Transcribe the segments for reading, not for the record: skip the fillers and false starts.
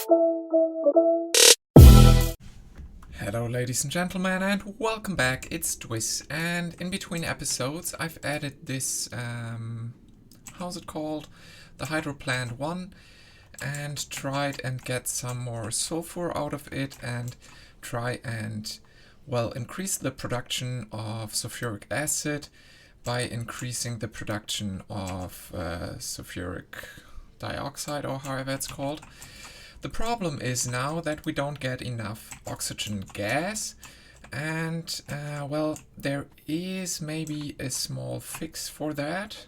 Hello ladies and gentlemen and welcome back, it's Dwiss, and in between episodes I've added this, how's it called, the hydro plant 1, and tried and get some more sulfur out of it and try and, well, increase the production of sulfuric acid by increasing the production of sulfuric dioxide, or however it's called. The problem is now that we don't get enough oxygen gas, and well, there is maybe a small fix for that.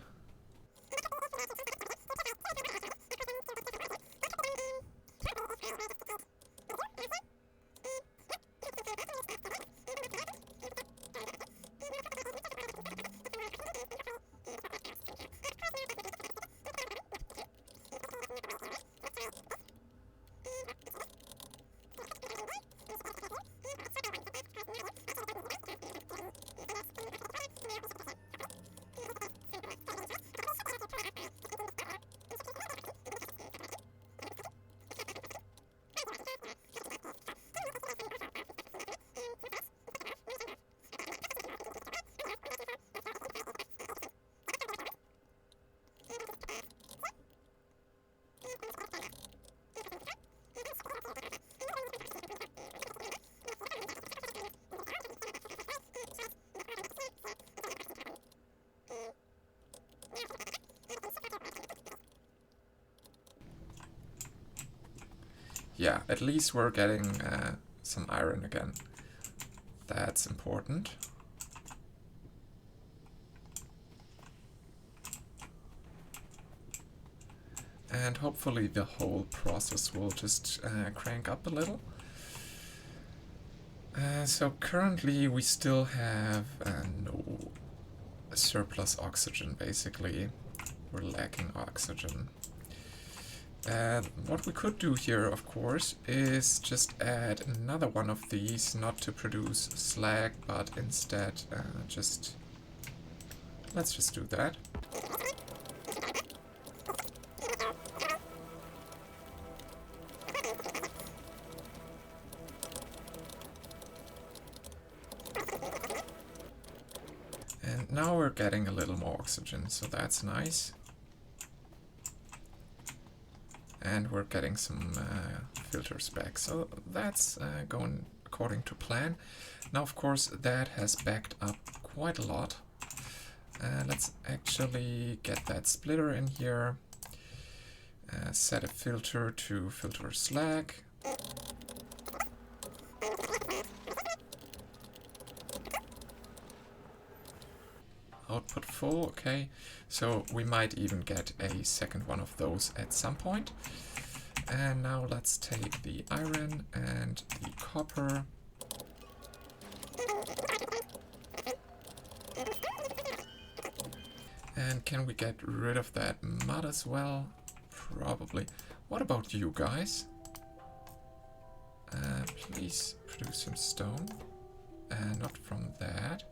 Yeah, at least we're getting some iron again. That's important. And hopefully the whole process will just crank up a little. So currently we still have no surplus oxygen, basically. We're lacking oxygen. What we could do here, of course, is just add another one of these, not to produce slag, but instead let's just do that. And now we're getting a little more oxygen, so that's nice. And we're getting some filters back, so that's going according to plan. Now, of course, that has backed up quite a lot. Let's actually get that splitter in here, set a filter to filter slag. Output full, okay, so we might even get a second one of those at some point. And now let's take the iron and the copper. And can we get rid of that mud as well? Probably. What about you guys? Please produce some stone. Not from that.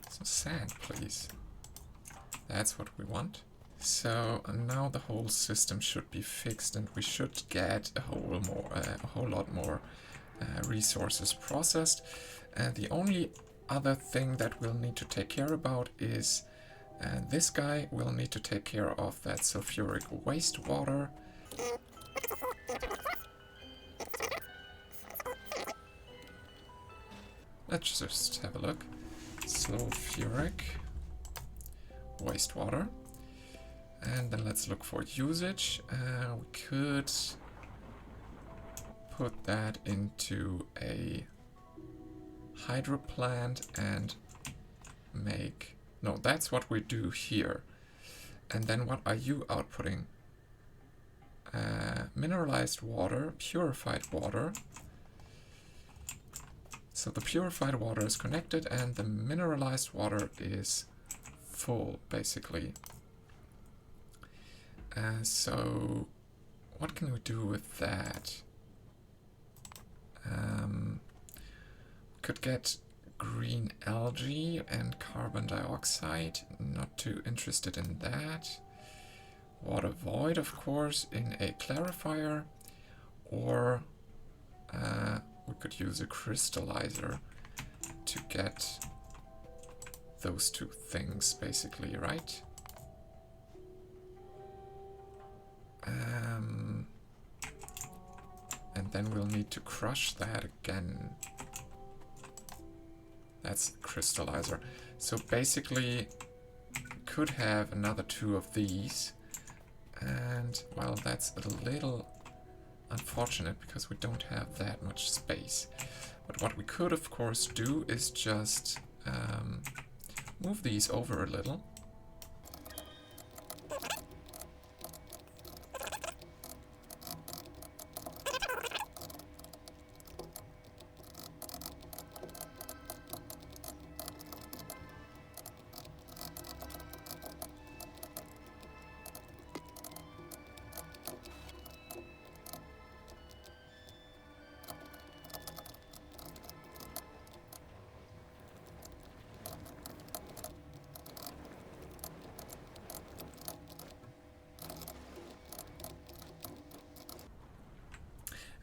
Some sand, please. That's what we want. So now the whole system should be fixed, and we should get a whole lot more resources processed. The only other thing that we'll need to take care about is this guy will need to take care of that sulfuric wastewater. Let's just have a look. Sulfuric wastewater, and then let's look for usage. We could put that into a hydro plant and make, no, that's what we do here. And then what are you outputting? Mineralized water, purified water. So the purified water is connected and the mineralized water is full, basically. So what can we do with that? Could get green algae and carbon dioxide. Not too interested in that. water void, of course, in a clarifier, or we could use a crystallizer to get those two things, basically, right? And then we'll need to crush that again. That's crystallizer. So basically, could have another two of these. And, well, that's a little unfortunate because we don't have that much space. But what we could, of course, do is just move these over a little.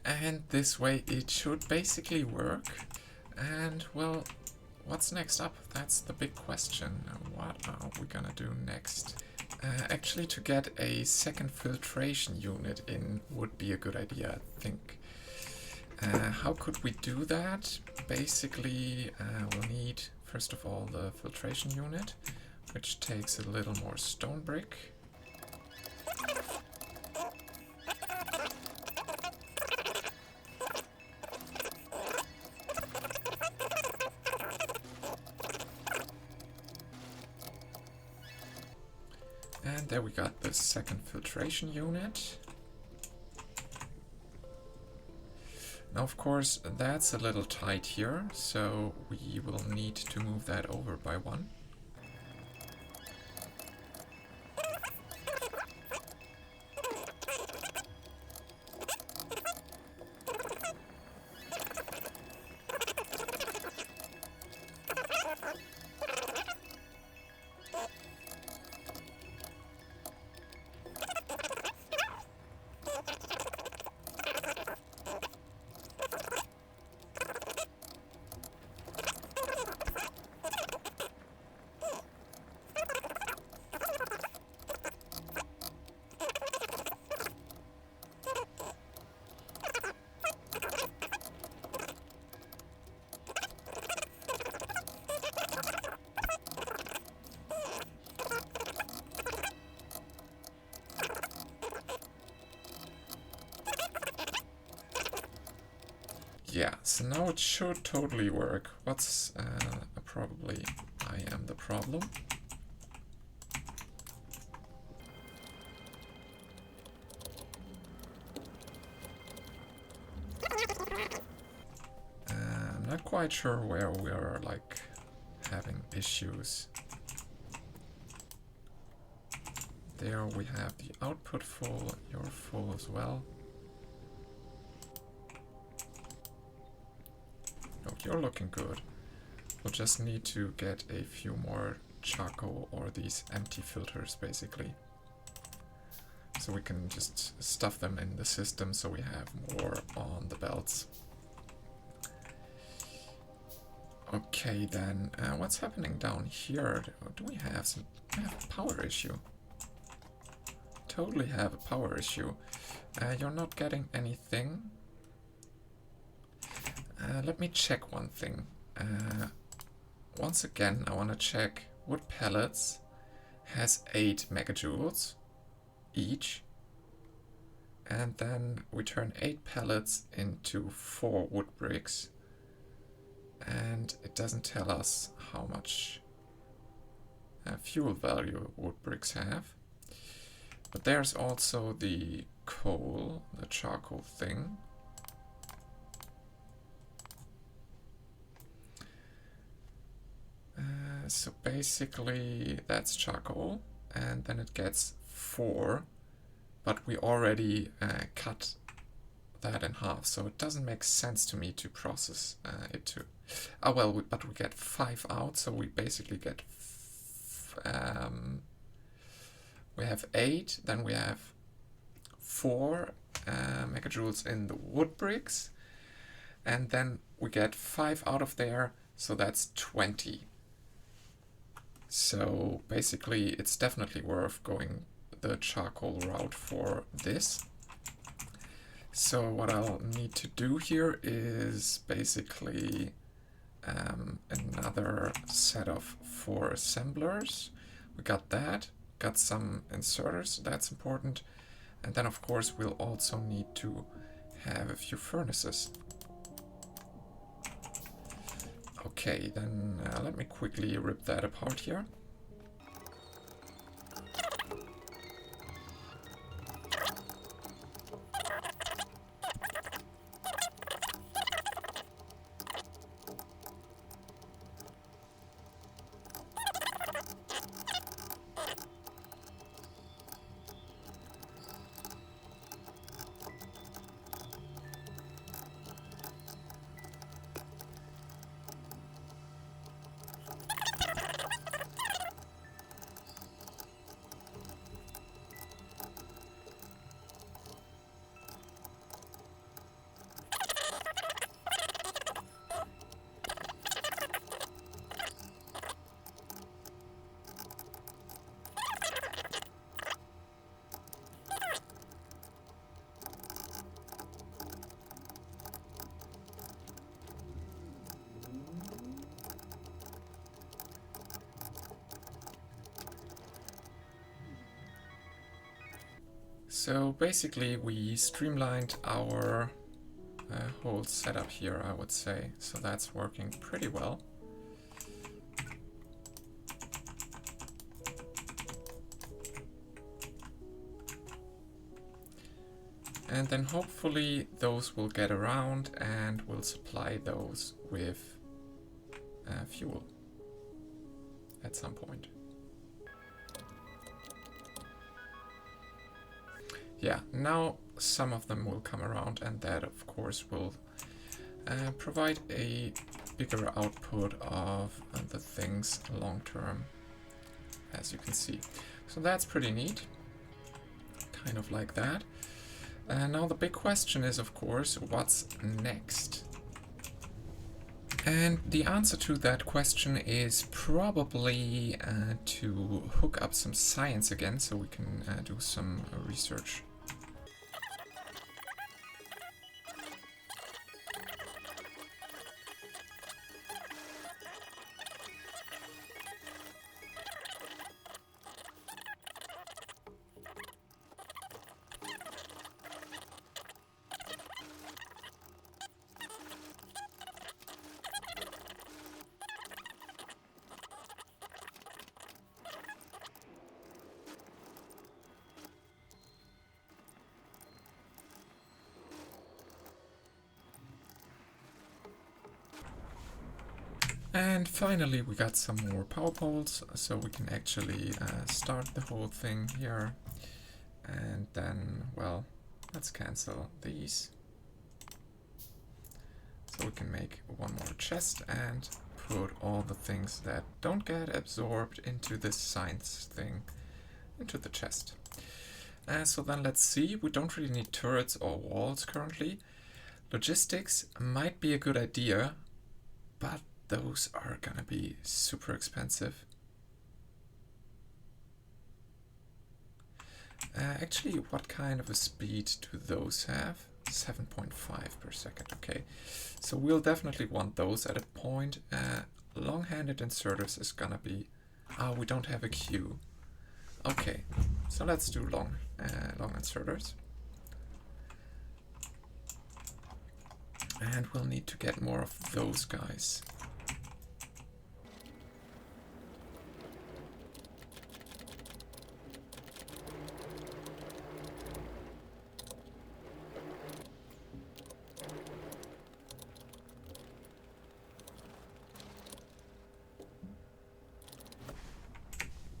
And this way it should basically work. And, well, what's next up? That's the big question. What are we gonna do next? Actually, to get a second filtration unit in would be a good idea, I think. How could we do that? Basically, we'll need, first of all, the filtration unit, which takes a little more stone brick. And there we got the second filtration unit. Now, of course, that's a little tight here, so we will need to move that over by one. Yeah, so now it should totally work. What's probably I am the problem. I'm not quite sure where we are like having issues. There we have the output full, you're full as well. You're looking good. We'll just need to get a few more charcoal or these empty filters basically. So we can just stuff them in the system so we have more on the belts. Okay then, what's happening down here? Do we have some... We have a power issue. Totally have a power issue. You're not getting anything. Let me check one thing. Once again, I want to check wood pellets has 8 megajoules each. And then we turn 8 pellets into 4 wood bricks. And it doesn't tell us how much fuel value wood bricks have. But there's also the coal, the charcoal thing. So basically that's charcoal, and then it gets 4, but we already cut that in half, so it doesn't make sense to me to process it to... Oh well, but we get 5 out, so we basically get we have 8, then we have 4 megajoules in the wood bricks, and then we get 5 out of there, so that's 20. So basically it's definitely worth going the charcoal route for this. So what I'll need to do here is basically another set of 4 assemblers. We got that, got some inserters, that's important. And then of course we'll also need to have a few furnaces. Okay, then let me quickly rip that apart here. So basically we streamlined our whole setup here, I would say. So that's working pretty well. And then hopefully those will get around and we'll supply those with fuel at some point. Yeah, now some of them will come around, and that of course will provide a bigger output of the things long term, as you can see. So that's pretty neat, kind of like that. Now the big question is of course, what's next? And the answer to that question is probably to hook up some science again, so we can do some research. And finally we got some more power poles, so we can actually start the whole thing here. And then, well, let's cancel these. So we can make one more chest and put all the things that don't get absorbed into this science thing into the chest. So then let's see, we don't really need turrets or walls currently. Logistics might be a good idea, but those are gonna be super expensive. Actually, what kind of a speed do those have? 7.5 per second, okay. So we'll definitely want those at a point. Long-handed inserters is gonna be... Oh, we don't have a queue. Okay, so let's do long inserters. And we'll need to get more of those guys.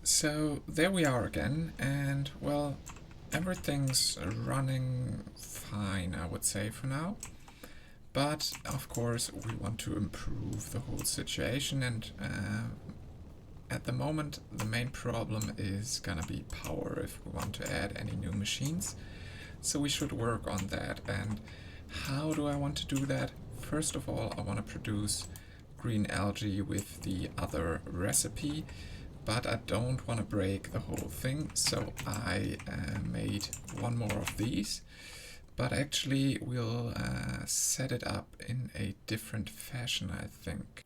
So there we are again, and well, everything's running fine, I would say, for now. But of course we want to improve the whole situation and at the moment the main problem is gonna be power if we want to add any new machines. So we should work on that. And how do I want to do that? First of all, I want to produce green algae with the other recipe, but I don't want to break the whole thing, so I made one more of these, but actually we'll set it up in a different fashion, I think.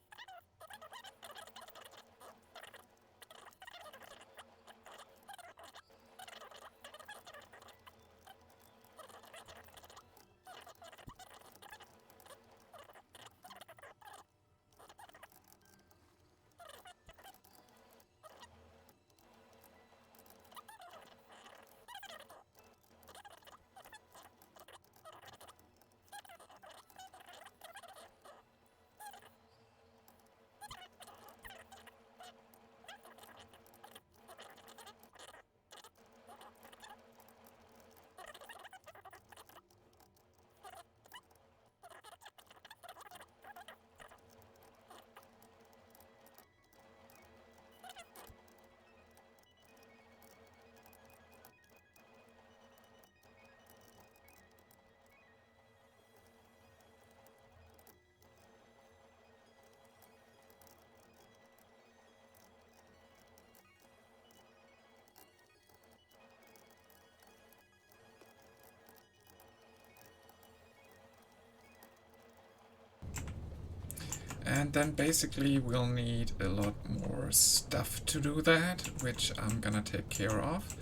And then basically we'll need a lot more stuff to do that, which I'm gonna take care of.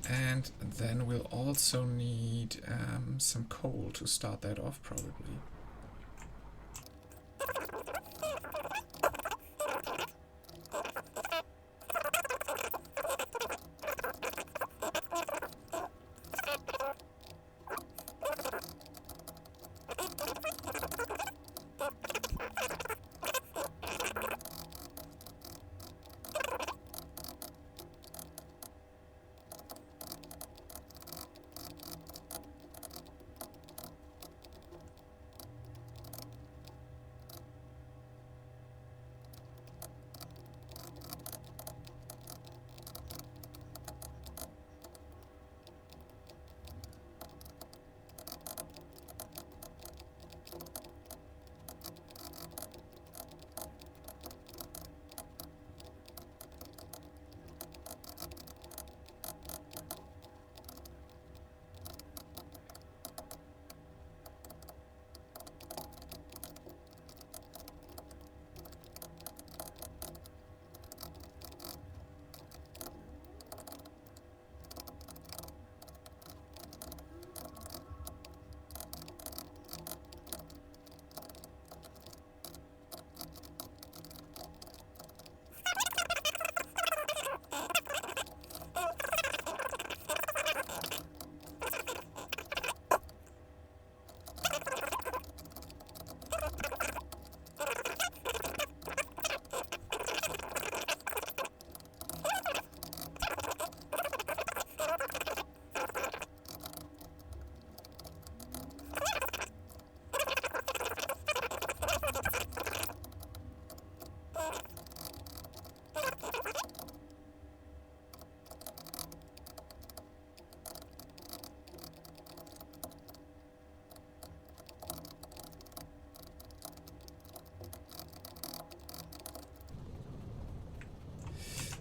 And then we'll also need some coal to start that off, probably.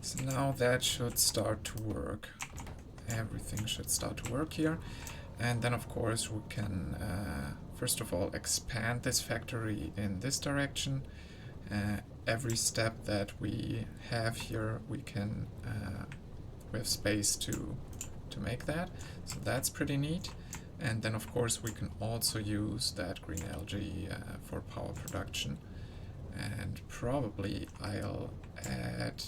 So now that should start to work. Everything should start to work here. And then of course we can first of all expand this factory in this direction. Every step that we have here we can we have space to make that, so that's pretty neat. And then of course we can also use that green algae for power production, and probably I'll add,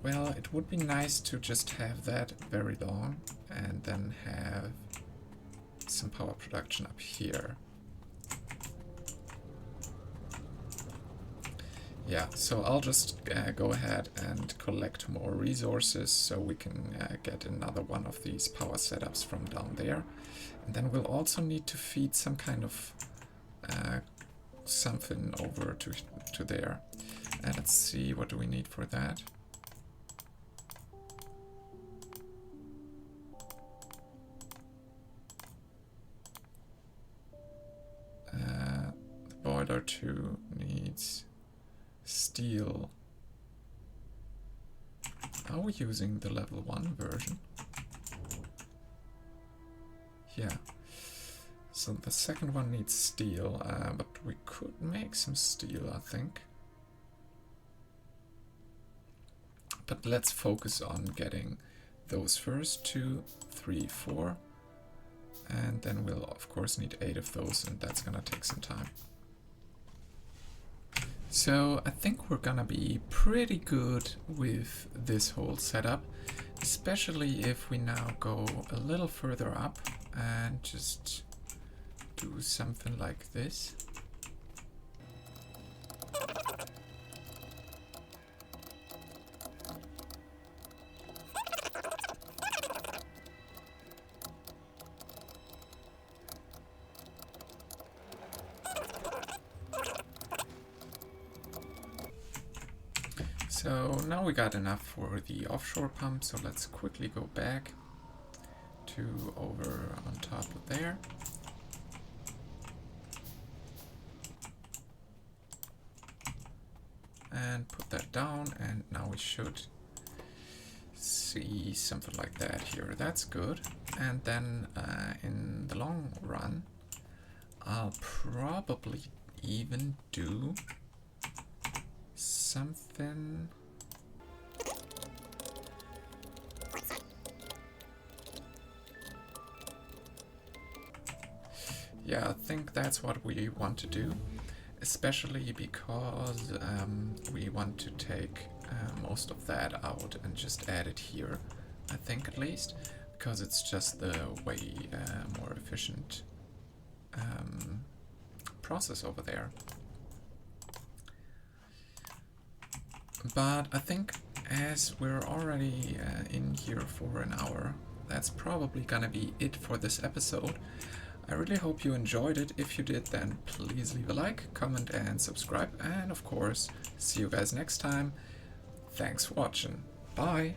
well, it would be nice to just have that very long and then have some power production up here. Yeah, so I'll just go ahead and collect more resources so we can get another one of these power setups from down there. And then we'll also need to feed some kind of something over to there. And let's see, what do we need for that? The boiler 2 needs steel. Are we using the level 1 version? Yeah. So the second one needs steel, but we could make some steel, I think. But let's focus on getting those first 2, 3, 4. And then we'll of course need 8 of those, and that's gonna take some time. So I think we're gonna be pretty good with this whole setup, especially if we now go a little further up and just do something like this. So now we got enough for the offshore pump, so let's quickly go back to over on top of there. And put that down, and now we should see something like that here. That's good. And then in the long run, I'll probably even do something. Yeah, I think that's what we want to do, especially because we want to take most of that out and just add it here, I think, at least, because it's just the way more efficient process over there. But I think as we're already in here for an hour, that's probably gonna be it for this episode. I really hope you enjoyed it. If you did, then please leave a like, comment and subscribe, and of course, see you guys next time. Thanks for watching. Bye!